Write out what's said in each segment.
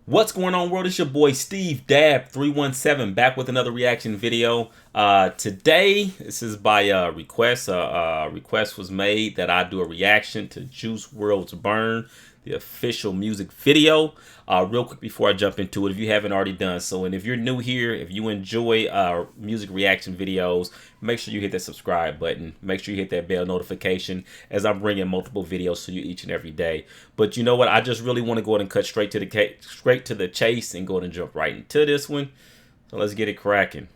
What's going on, world? It's your boy Steve Dab 317 back with another reaction video. Today, this is by request. Request was made that I do a reaction to Juice WRLD's Burn, the official music video. Real quick before I jump into it, if you haven't already done so, and if you're new here, if you enjoy music reaction videos, make sure you hit that subscribe button. Make sure you hit that bell notification as I'm bringing multiple videos to you each and every day. But you know what? I just really want to go ahead and cut straight to the chase and go ahead and jump right into this one. So let's get it cracking.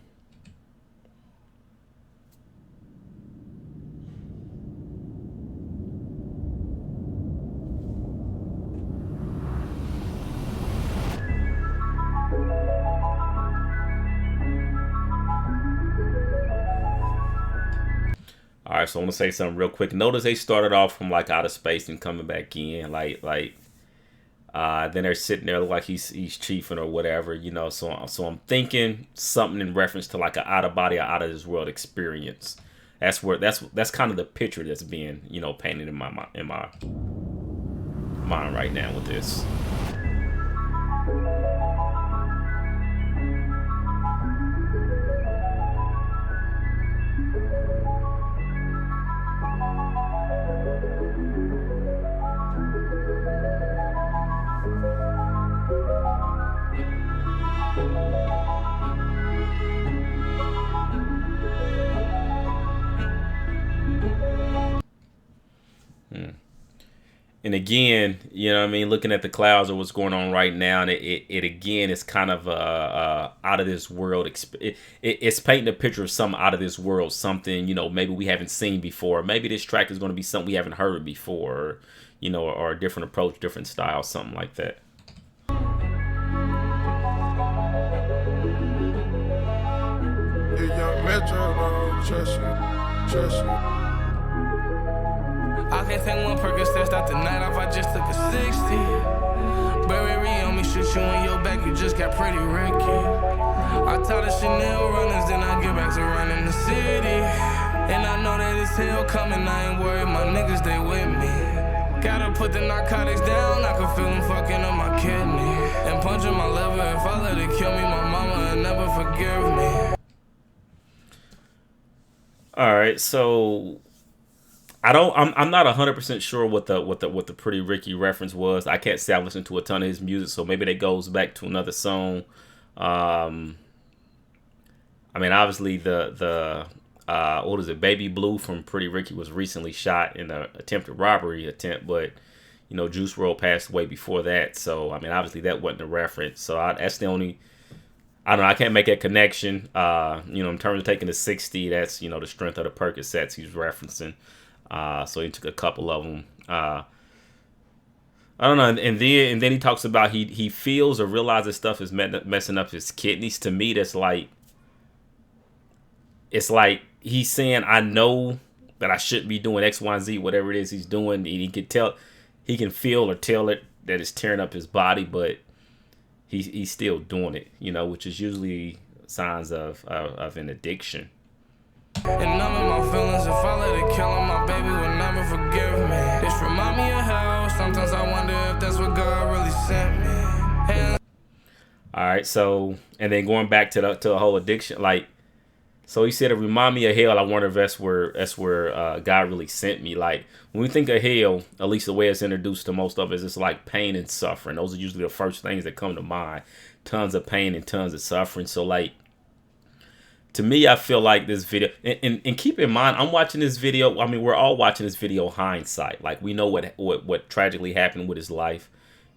All right, so I want to say something real quick. Notice they started off from like outer space and coming back in, then they're sitting there like he's chiefing or whatever, you know. So I'm thinking something in reference to like an out of body or out of this world experience. That's kind of the picture that's being, you know, painted in my mind right now with this. And again, you know what I mean, looking at the clouds or what's going on right now, and it again is kind of out of this world. It's painting a picture of something out of this world, something, you know, maybe we haven't seen before. Maybe this track is going to be something we haven't heard before, or, you know, or a different approach, different style, something like that. I can't take one Percocet, start the night off, I just took a 60. Burberry on me, shoot you in your back, you just got pretty Ricky. I taught the Chanel runners, then I get back to running the city. And I know that it's hell coming, I ain't worried, my niggas, they with me. Gotta put the narcotics down, I can feel them fucking on my kidney. And punching my liver, if I let it kill me, my mama will never forgive me. Alright, so I'm not 100% sure what the Pretty Ricky reference was. I can't say I've listened to a ton of his music, so maybe that goes back to another song. I mean, obviously the what is it, Baby Blue from Pretty Ricky was recently shot in an attempted robbery attempt, but you know, Juice WRLD passed away before that, so I mean, obviously that wasn't a reference. So that's the only, I don't know, I can't make that connection. You know, in terms of taking the 60, that's, you know, the strength of the Percocets he's referencing. So he took a couple of them. I don't know, and then he talks about he feels or realizes stuff is messing up his kidneys. To me, that's like, it's like he's saying, I know that I shouldn't be doing X, Y, and Z, whatever it is he's doing. And he can feel or tell it that it's tearing up his body, but he's still doing it, you know, which is usually signs of an addiction. And none of my feelings, if I let it kill him, my baby will never forgive me. This remind me of hell. Sometimes I wonder if that's what God really sent me. All right, so, and then going back to the whole addiction, like, so he said, it remind me of hell. I wonder if that's where God really sent me. Like, when we think of hell, at least the way it's introduced to most of us, it's like pain and suffering. Those are usually the first things that come to mind. Tons of pain and tons of suffering. So, like, to me, I feel like this video, and keep in mind, I'm watching this video. I mean, we're all watching this video hindsight. Like, we know what tragically happened with his life.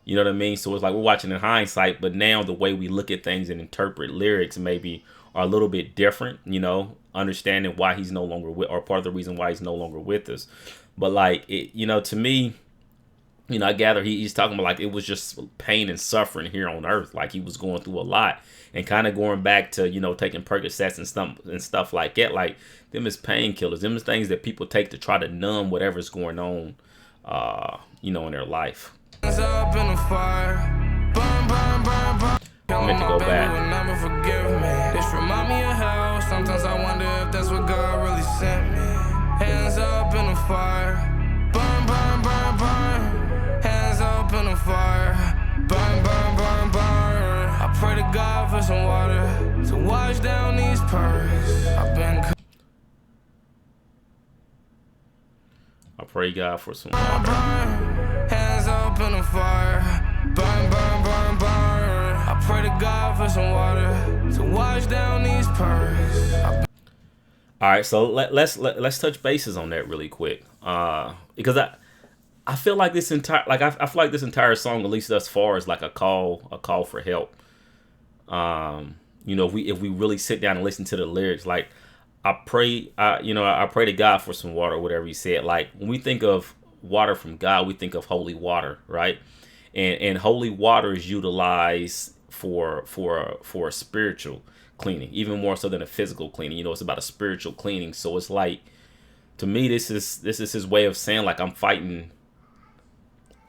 You know what I mean? So it's like we're watching in hindsight, but now the way we look at things and interpret lyrics maybe are a little bit different. You know, understanding why he's no longer with, or part of the reason why he's no longer with us. But like, you know, to me, you know, I gather he's talking about like it was just pain and suffering here on earth. Like he was going through a lot, and kind of going back to, you know, taking Percocets and stuff like that. Like them is painkillers. Them is things that people take to try to numb whatever's going on, you know, in their life. I meant to go back. This remind me of hell. Sometimes I wonder if that's what God really sent me. Hands up in the fire. Burn, burn, burn, burn. Hands up in the fire. Burn, burn, burn, burn. some water to wash down these pearls. I've been I pray God for some burn, water. burn, hands up in the fire. Burn, burn, burn, burn. I pray to God for some water to wash down these pearls. All right, so let's touch bases on that really quick, because I feel like this entire I feel like this entire song, at least thus far, is like a call for help. You know, if we really sit down and listen to the lyrics, like I pray to God for some water, whatever he said. Like when we think of water from God, we think of holy water, right? And holy water is utilized for a spiritual cleaning, even more so than a physical cleaning. You know, it's about a spiritual cleaning. So it's like, to me, this is his way of saying, like, I'm fighting.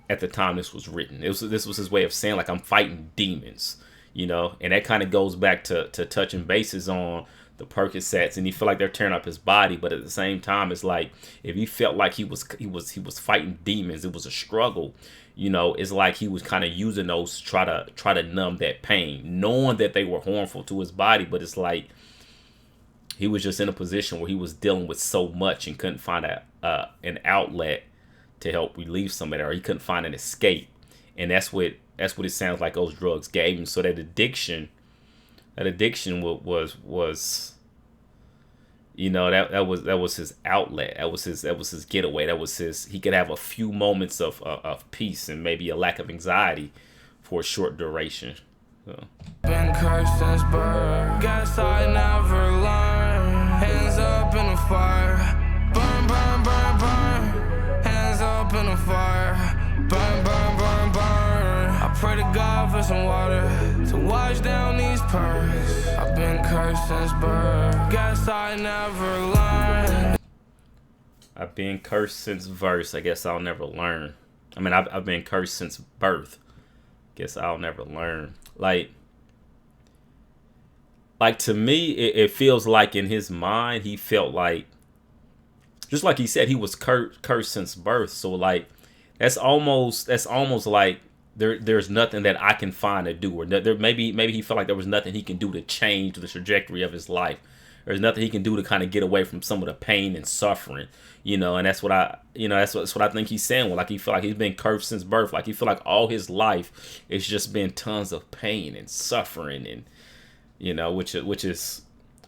At the time this was written, this was his way of saying, like, I'm fighting demons, you know. And that kind of goes back to touching bases on the Percocets, and he feel like they're tearing up his body, but at the same time, it's like if he felt like he was fighting demons, it was a struggle, you know. It's like he was kind of using those to try to numb that pain, knowing that they were harmful to his body. But it's like he was just in a position where he was dealing with so much and couldn't find an outlet to help relieve some of that, or he couldn't find an escape. And that's what it sounds like those drugs gave him. So that addiction was you know, that was his outlet. That was his getaway. That was he could have a few moments of peace and maybe a lack of anxiety for a short duration. So. Been cursed since birth. Guess I never learned. Hands up in the fire. Burn, burn, burn, burn. Hands up in the fire. Burn, burn, burn, burn. I pray to God for some water to wash down these pearls. I've been cursed since birth. Guess I never learned. I've been cursed since verse. I guess I'll never learn. I mean, I've been cursed since birth. Guess I'll never learn. Like to me, it feels like in his mind, he felt like, just like he said, he was cursed since birth. So like, that's almost like there's nothing that I can find to do, or maybe he felt like there was nothing he can do to change the trajectory of his life. There's nothing he can do to kind of get away from some of the pain and suffering, you know. And that's what I think he's saying. Well, like he feel like he's been cursed since birth. Like he feel like all his life it's just been tons of pain and suffering, and you know, which is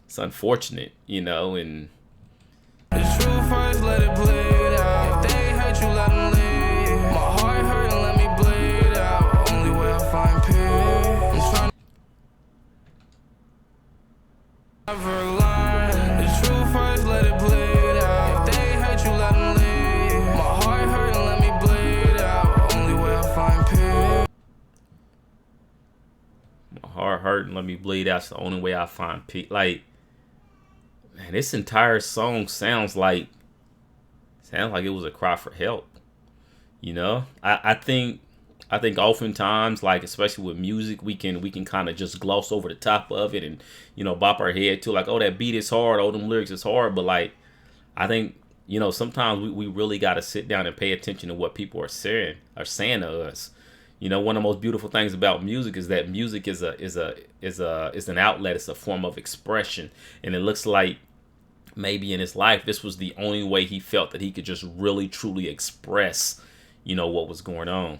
it's unfortunate, you know. And the truth first, let it bleed out. If they hurt you, let them leave. My heart hurt and let me bleed out. Only way I find peace. I'm trying to never learn. The truth first, let it bleed out. If they hurt you, let them leave. My heart hurt and let me bleed out. Only way I find peace. my heart hurt and let me bleed out. It's the only way I find peace. Like, man, this entire song sounds like it was a cry for help. You know, I think oftentimes, like especially with music, we can kind of just gloss over the top of it and, you know, bop our head to like, oh, that beat is hard, oh, them lyrics is hard. But like, I think, you know, sometimes we really got to sit down and pay attention to what people are saying to us. You know, one of the most beautiful things about music is that music is an outlet. It's a form of expression, and it looks like maybe in his life this was the only way he felt that he could just really truly express, you know, what was going on.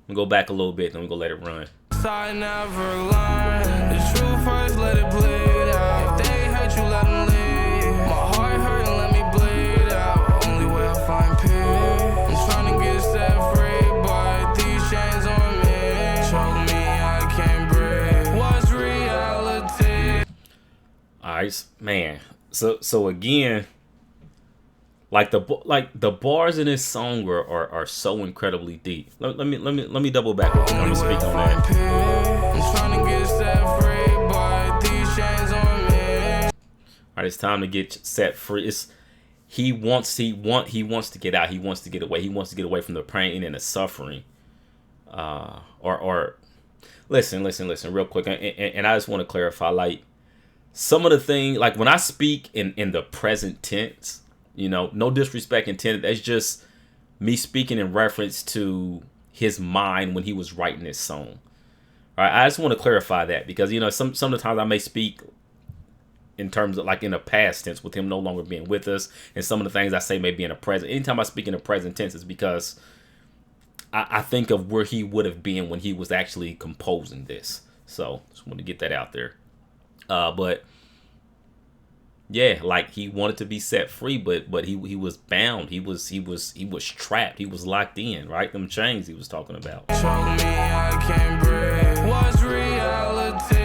We'll go back a little bit, then we're gonna let it run. I never learned. The truth first, let it bleed out. If they hurt you, let them leave. My heart hurt and let me bleed out. Only way I find peace. I'm trying to get set free, but these chains on me choke me, I can't breathe. What's reality? Alright, man. So again, like the bars in this song are so incredibly deep. Let me double back. I'm gonna speak on that. I'm trying to get set free, but these chains on me. All right, it's time to get set free. He wants to get out. He wants to get away. He wants to get away from the pain and the suffering. Or listen, real quick, and I just want to clarify, like some of the things, like when I speak in the present tense. You know, no disrespect intended. That's just me speaking in reference to his mind when he was writing this song. All right, I just want to clarify that because some of the times I may speak in terms of like in the past tense with him no longer being with us, and some of the things I say may be in the present. Anytime I speak in the present tense, it's because I think of where he would have been when he was actually composing this. So just want to get that out there. But yeah, like he wanted to be set free, but he was bound. He was trapped. He was locked in, right? Them chains he was talking about. Show me I can't breathe. What's reality?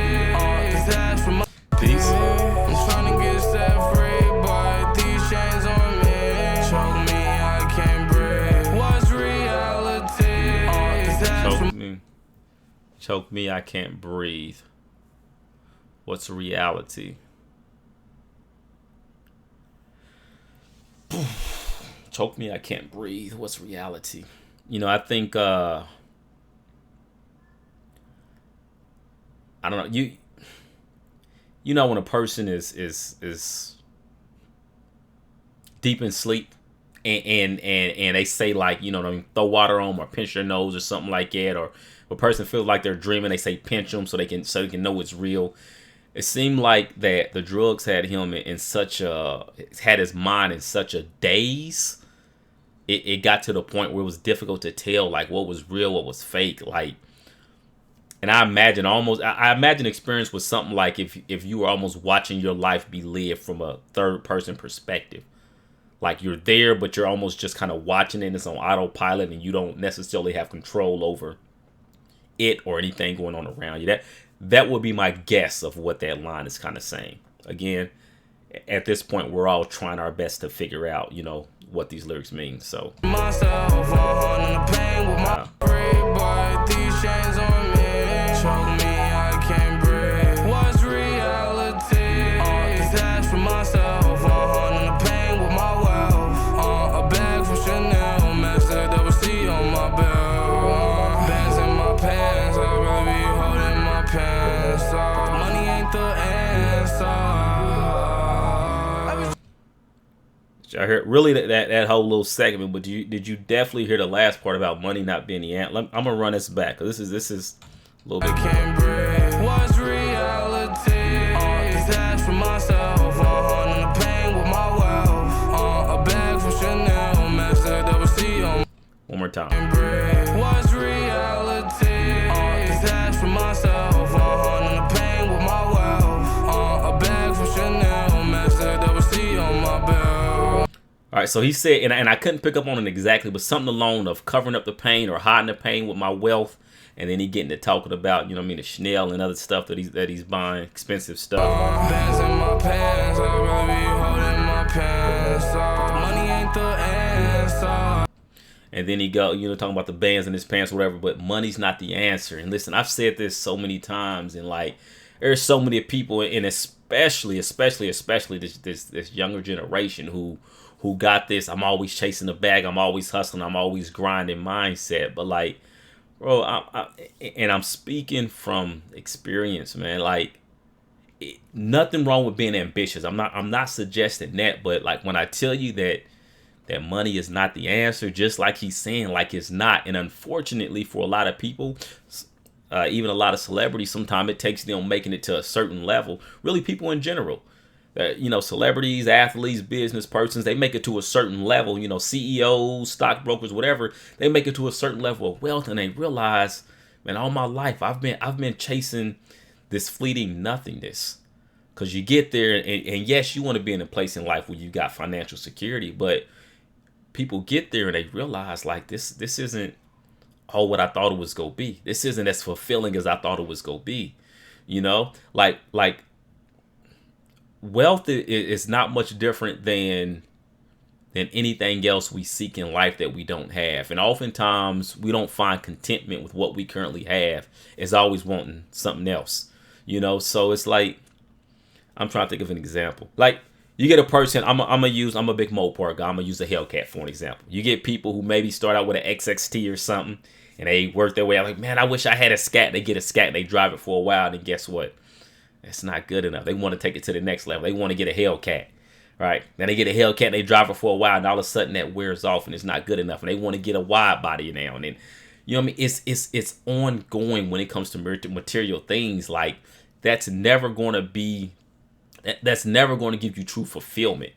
Peace. I'm trying to get set free, but these chains on me. Show me I can't breathe. What's reality? Choke me, I can't breathe. What's reality? Choke me, I can't breathe. What's reality? I think I don't know. When a person is deep in sleep and they say like, throw water on them or pinch their nose or something like that, or if a person feels like they're dreaming, they say pinch them so they can know it's real. It seemed like that the drugs had him in such had his mind in such a daze. It got to the point where it was difficult to tell like what was real, what was fake. Like, and I imagine experience was something like if you were almost watching your life be lived from a third person perspective. Like you're there, but you're almost just kind of watching it. It's on autopilot, and you don't necessarily have control over it or anything going on around you. That would be my guess of what that line is kind of saying. Again, at this point, we're all trying our best to figure out, what these lyrics mean. So. Myself on the pain with my but these chains on me. Show me I can't breathe. What's reality? Detached from myself on the pain with my wealth. A bag from Chanel, master double C on my belt. Bands in my pants, I'd rather be holding my pants. Money ain't the answer. I heard really that whole little segment, but did you definitely hear the last part about money not being the answer? I'm gonna run this back because this is a little bit. I can't breathe. What's reality? Detached from myself on the pain with my wealth. A bag from Chanel, master double C on. One more time. What's reality? Detached from myself on the pain with my wealth. A bag from Chanel, master double C on my belt. All right, so he said, and I couldn't pick up on it exactly, but something along of covering up the pain or hiding the pain with my wealth, and then he getting to talking about, the Chanel and other stuff that he's buying, expensive stuff. Bands in my pants, I'd rather be holding my pants. Money ain't the answer. And then he go, talking about the bands in his pants, or whatever. But money's not the answer. And listen, I've said this so many times, and like, there's so many people, and especially this younger generation who got this. I'm always chasing the bag. I'm always hustling. I'm always grinding mindset. But like, bro, I'm speaking from experience, man. Like, nothing wrong with being ambitious. I'm not suggesting that. But like, when I tell you that money is not the answer, just like he's saying, like it's not. And unfortunately, for a lot of people, even a lot of celebrities, sometimes it takes them making it to a certain level. Really, people in general. Celebrities, athletes, business persons, they make it to a certain level, CEOs, stockbrokers, whatever, they make it to a certain level of wealth, and they realize, man, all my life I've been chasing this fleeting nothingness. Because you get there, and yes, you want to be in a place in life where you got financial security, but people get there and they realize like this isn't all what I thought it was gonna be. This isn't as fulfilling as I thought it was gonna be. Like wealth is not much different than anything else we seek in life that we don't have. And oftentimes we don't find contentment with what we currently have. It's always wanting something else, So it's like, I'm trying to think of an example. Like, you get a person, I'm a big Mopar guy. I'm gonna use a Hellcat for an example. You get people who maybe start out with an XXT or something, and they work their way out like, man, I wish I had a Scat. They get a Scat and they drive it for a while, and then guess what? It's not good enough. They want to take it to the next level. They want to get a Hellcat, right? Then they get a Hellcat and they drive it for a while, and all of a sudden that wears off and it's not good enough, and they want to get a wide body now. And then You know what I mean? It's ongoing when it comes to material things. Like that's never going to be, that's never going to give you true fulfillment.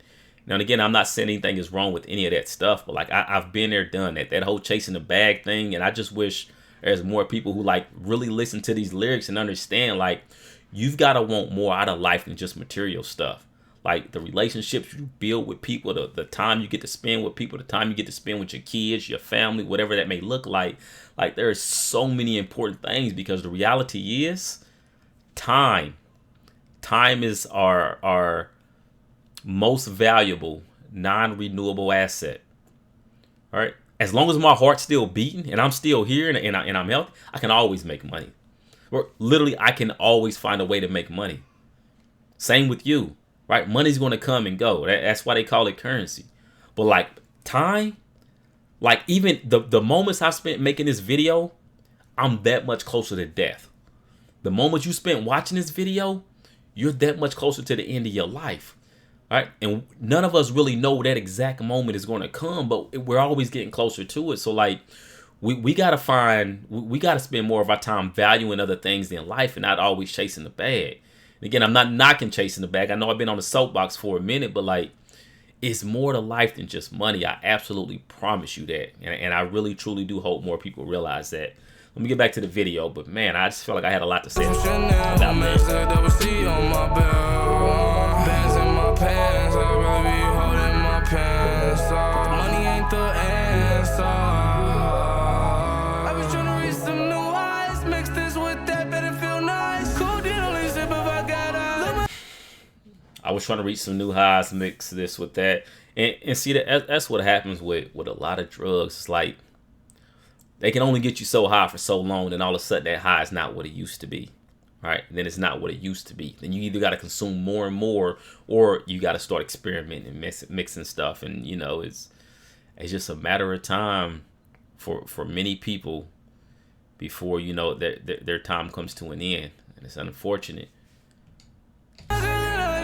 Now, and again, I'm not saying anything is wrong with any of that stuff, but like I've been there, done that whole chasing the bag thing. And I just wish there's more people who like really listen to these lyrics and understand like you've got to want more out of life than just material stuff. Like the relationships you build with people, the time you get to spend with people, the time you get to spend with your kids, your family, whatever that may look like. Like there are so many important things because the reality is time. Time is our most valuable non-renewable asset. All right. As long as my heart's still beating and I'm still here and I'm healthy, I can always make money. Or literally, I can always find a way to make money. Same with you. Right? Money's going to come and go. That's why they call it currency. But like time, like even the moments I spent making this video, I'm that much closer to death. The moments you spent watching this video, you're that much closer to the end of your life. Right? And none of us really know that exact moment is going to come, but we're always getting closer to it. So like we got to spend more of our time valuing other things than life and not always chasing the bag. Again, I'm not knocking chasing the bag. I know I've been on the soapbox for a minute, but like, it's more to life than just money. I absolutely promise you that. And I really, truly do hope more people realize that. Let me get back to the video, but man, I just felt like I had a lot to say about I was trying to reach some new highs, mix this with that. And see, that's what happens with a lot of drugs. It's like they can only get you so high for so long, and all of a sudden that high is not what it used to be. Right? And then it's not what it used to be. Then you either got to consume more and more, or you got to start experimenting and mixing stuff. And, you know, it's just a matter of time for many people before, you know, their time comes to an end. And it's unfortunate.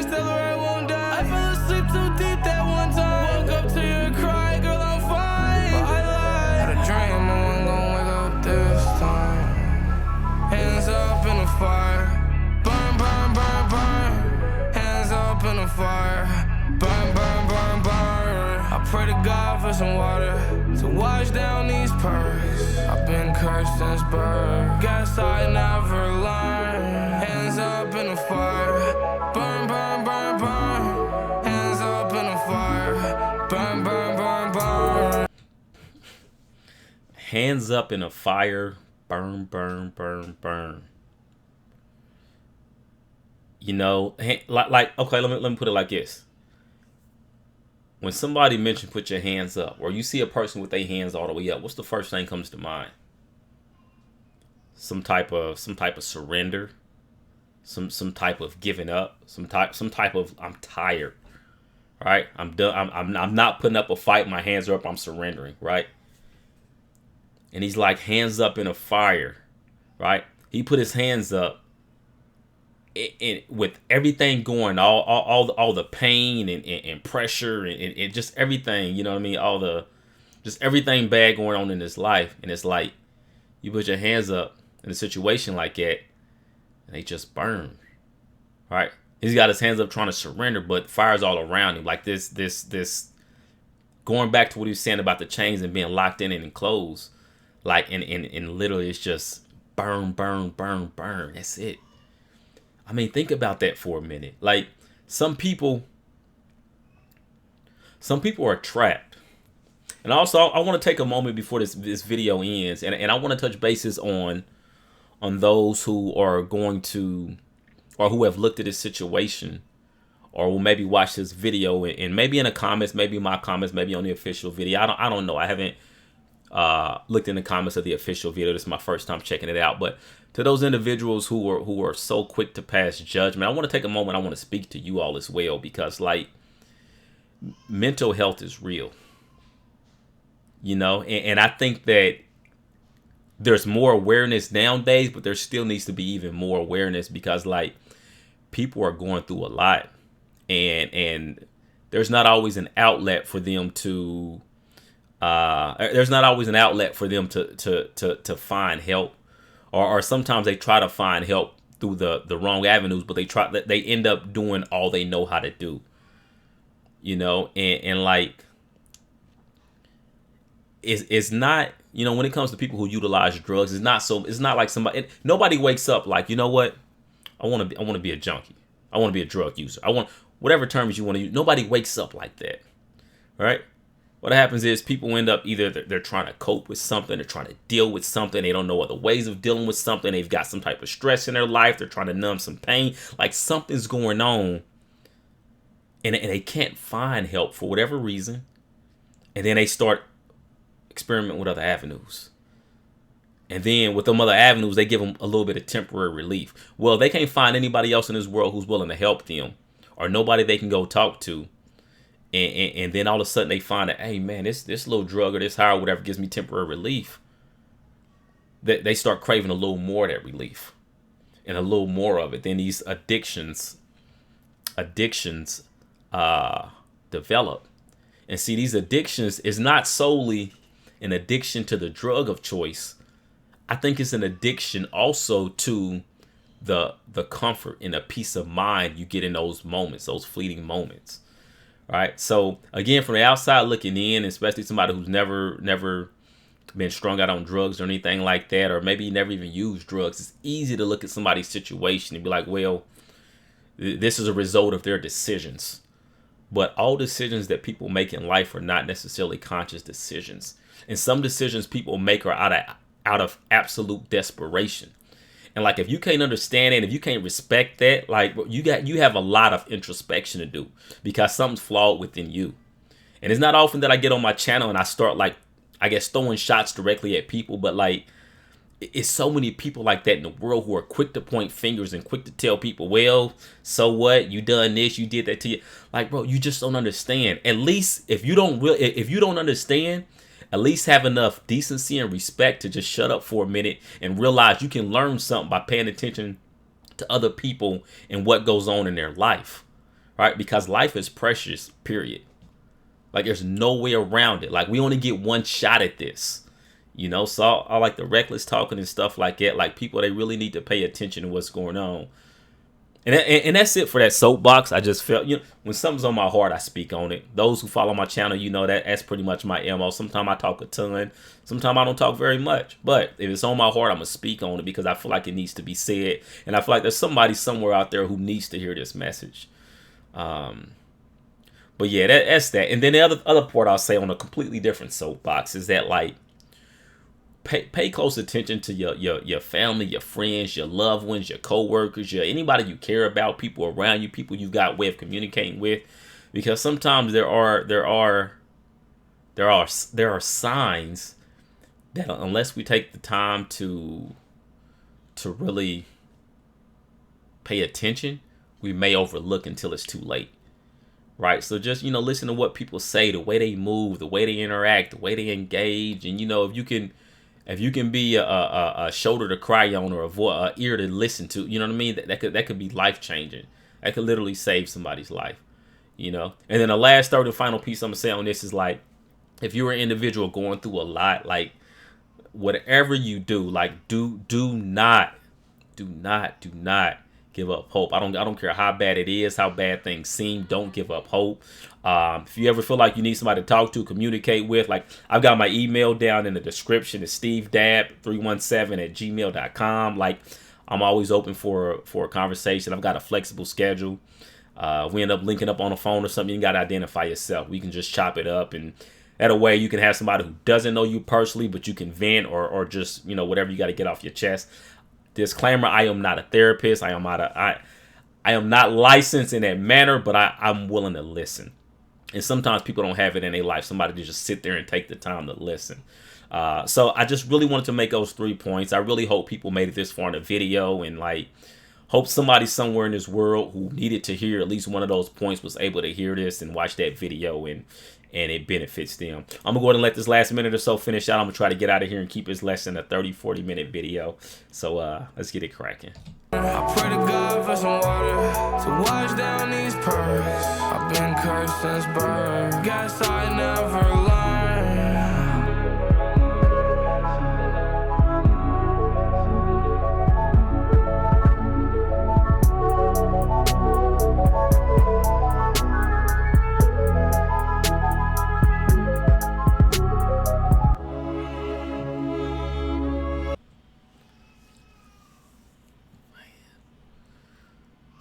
I fell asleep too deep that one time. Woke up to your cry, girl, I'm fine. But I lied. Had a dream, I wasn't gonna wake up this time. Hands up in the fire. Burn, burn, burn, burn. Hands up in the fire. Burn, burn, burn, burn. I pray to God for some water to wash down these pearls. I've been cursed since birth. Guess I never learned. Hands up in the fire. Burn, burn, burn, burn. Hands up in the fire. Burn, burn, burn, burn. Hands up in the fire. Burn, burn, burn, burn. You know, like okay, let me put it like this. When somebody mentions put your hands up, or you see a person with their hands all the way up, what's the first thing comes to mind? Some type of surrender, some type of giving up, some type of I'm tired, right? I'm done. I'm not putting up a fight. My hands are up. I'm surrendering, right? And he's like hands up in a fire, right? He put his hands up. With everything going, all the pain and pressure and just everything, you know what I mean? Just everything bad going on in his life. And it's like, you put your hands up in a situation like that and they just burn, right? He's got his hands up trying to surrender, but fire's all around him. Like this, going back to what he was saying about the chains and being locked in and enclosed, like, and literally it's just burn, burn, burn, burn. That's it. I mean, think about that for a minute. Like, some people are trapped. And also, I want to take a moment before this video ends, and I want to touch bases on those who are going to, or who have looked at this situation, or will maybe watch this video, and maybe in the comments, maybe my comments, maybe on the official video. I don't know. I haven't looked in the comments of the official video. This is my first time checking it out, but to those individuals who are so quick to pass judgment, I want to take a moment. I want to speak to you all as well, because like, mental health is real, you know, and I think that there's more awareness nowadays, but there still needs to be even more awareness, because like, people are going through a lot, and there's not always an outlet for them to There's not always an outlet for them to find help, or sometimes they try to find help through the wrong avenues, but they end up doing all they know how to do, and like it's not, when it comes to people who utilize drugs, it's not like nobody wakes up like, you know what, I want to be a junkie, I want to be a drug user, I want whatever terms you want to use. Nobody wakes up like that, right? What happens is people end up either they're trying to cope with something, they're trying to deal with something, they don't know other ways of dealing with something, they've got some type of stress in their life, they're trying to numb some pain, like something's going on, and they can't find help for whatever reason, and then they start experimenting with other avenues. And then with them other avenues, they give them a little bit of temporary relief. Well, they can't find anybody else in this world who's willing to help them, or nobody they can go talk to. And then all of a sudden they find that, hey man, this little drug or this high or whatever gives me temporary relief. They start craving a little more of that relief and a little more of it. Then these addictions develop. And see, these addictions is not solely an addiction to the drug of choice. I think it's an addiction also to the comfort and the peace of mind you get in those moments, those fleeting moments. Right. So again, from the outside looking in, especially somebody who's never been strung out on drugs or anything like that, or maybe never even used drugs, it's easy to look at somebody's situation and be like, well, this is a result of their decisions. But all decisions that people make in life are not necessarily conscious decisions. And some decisions people make are out of absolute desperation. And like, if you can't understand it, if you can't respect that, like you have a lot of introspection to do, because something's flawed within you. And it's not often that I get on my channel and I start, like, I guess, throwing shots directly at people, but like, it's so many people like that in the world who are quick to point fingers and quick to tell people, well, so what? You done this, you did that to you. Like, bro, you just don't understand. At least if you don't understand, at least have enough decency and respect to just shut up for a minute and realize you can learn something by paying attention to other people and what goes on in their life, right? Because life is precious, period. Like, there's no way around it. Like, we only get one shot at this, So I like the reckless talking and stuff like that. Like, people, they really need to pay attention to what's going on. And that's it for that soapbox. I just felt, when something's on my heart, I speak on it. Those who follow my channel, that's pretty much my MO. Sometimes I talk a ton. Sometimes I don't talk very much. But if it's on my heart, I'm going to speak on it because I feel like it needs to be said. And I feel like there's somebody somewhere out there who needs to hear this message. But yeah, that's that. And then the other part I'll say on a completely different soapbox is that, like, pay close attention to your family, your friends, your loved ones, your coworkers, anybody you care about, people around you, people you've got a way of communicating with, because sometimes there are signs that unless we take the time to really pay attention, we may overlook until it's too late. Right. So just, listen to what people say, the way they move, the way they interact, the way they engage. And, if you can be a shoulder to cry on, or a ear to listen to, you know what I mean? That could be life changing. That could literally save somebody's life, And then the last third and final piece I'm gonna say on this is, like, if you're an individual going through a lot, like, whatever you do, like, do not give up hope. I don't care how bad it is, how bad things seem. Don't give up hope. If you ever feel like you need somebody to talk to, communicate with, like, I've got my email down in the description. It's stevedab317@gmail.com. Like, I'm always open for a conversation. I've got a flexible schedule. We end up linking up on the phone or something. You got to identify yourself. We can just chop it up, and that way you can have somebody who doesn't know you personally, but you can vent or just, whatever you got to get off your chest. Disclaimer, I am not a therapist. I am not licensed in that manner, but I'm willing to listen. And sometimes people don't have it in their life, somebody to just sit there and take the time to listen. So I just really wanted to make those 3 points. I really hope people made it this far in the video, and, like, hope somebody somewhere in this world who needed to hear at least one of those points was able to hear this and watch that video, and it benefits them. I'm going to go ahead and let this last minute or so finish out. I'm going to try to get out of here and keep this less than a 30-40 minute video. So let's get it cracking. I pray to God for some water to wash down these pearls. I've been cursed since birth. Guess I never learned.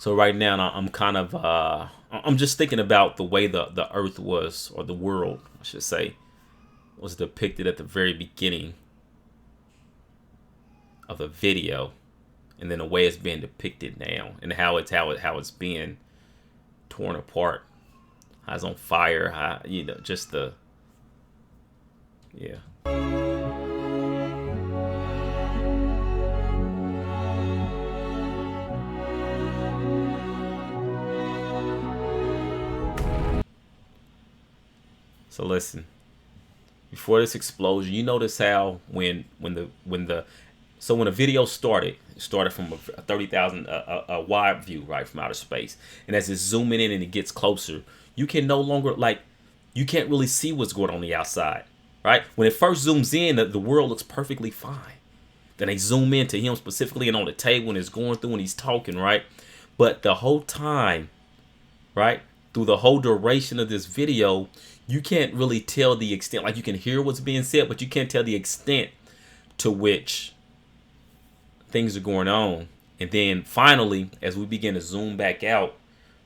So right now I'm kind of I'm just thinking about the way the earth was, or the world I should say, was depicted at the very beginning of the video, and then the way it's being depicted now, and how it's being torn apart, how it's on fire, how, you know, just the, yeah. So listen, before this explosion, you notice how when the video started, it started from a 30,000 a wide view, right, from outer space, and as it's zooming in and it gets closer, you can no longer, like, you can't really see what's going on the outside, right? When it first zooms in, the world looks perfectly fine. Then they zoom in to him specifically and on the table and it's going through and he's talking, right? But the whole time, right, through the whole duration of this video, you can't really tell the extent. Like, you can hear what's being said, but you can't tell the extent to which things are going on. And then finally, as we begin to zoom back out,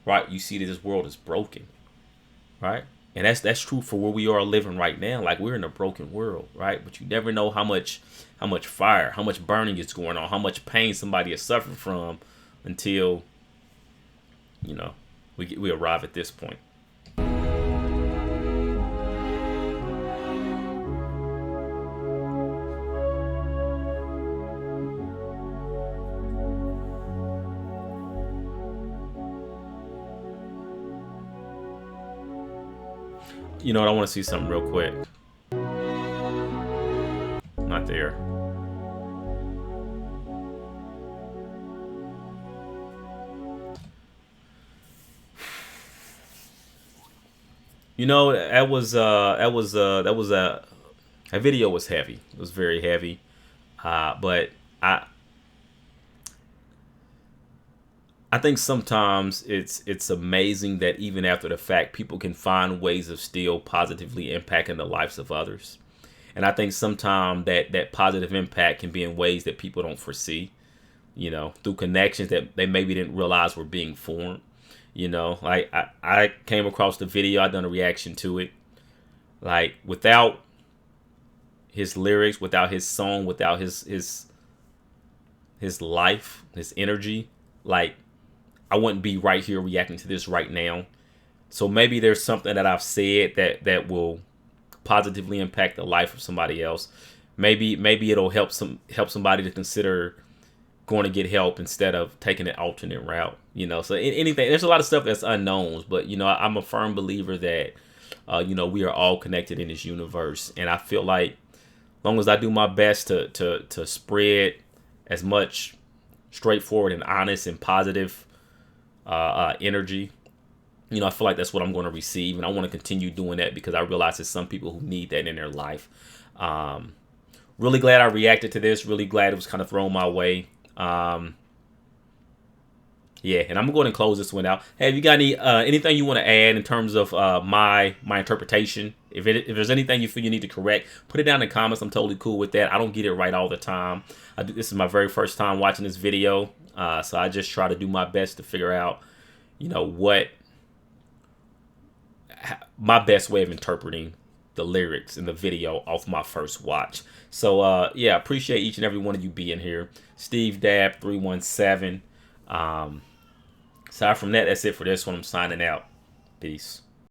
right, you see that this world is broken, right? And that's true for where we are living right now. Like, we're in a broken world, right? But you never know how much fire, how much burning is going on, how much pain somebody is suffering from, until, you know, we arrive at this point. You know what? I want to see something real quick. Not there. You know, that video was heavy. It was very heavy. But I think sometimes it's amazing that even after the fact, people can find ways of still positively impacting the lives of others. And I think sometimes that positive impact can be in ways that people don't foresee, you know, through connections that they maybe didn't realize were being formed. You know, like I came across the video, I done a reaction to it. Like, without his lyrics, without his song, without his life, his energy, like, I wouldn't be right here reacting to this right now. So maybe there's something that I've said that will positively impact the life of somebody else. Maybe it'll help somebody to consider going to get help instead of taking an alternate route. You know, so anything, there's a lot of stuff that's unknowns, but, you know, I'm a firm believer that you know, we are all connected in this universe, and I feel like as long as I do my best to spread as much straightforward and honest and positive energy, you know, I feel like that's what I'm going to receive, and I want to continue doing that because I realize there's some people who need that in their life. Really glad I reacted to this. Really glad it was kind of thrown my way. Yeah, and I'm going to close this one out. Hey, have you got anything you want to add in terms of my interpretation? If there's anything you feel you need to correct, put it down in the comments. I'm totally cool with that. I don't get it right all the time. This is my very first time watching this video, so I just try to do my best to figure out, you know, what my best way of interpreting the lyrics in the video off my first watch. So yeah, appreciate each and every one of you being here. Steve Dab 317. Aside from that, that's it for this one. I'm signing out. Peace.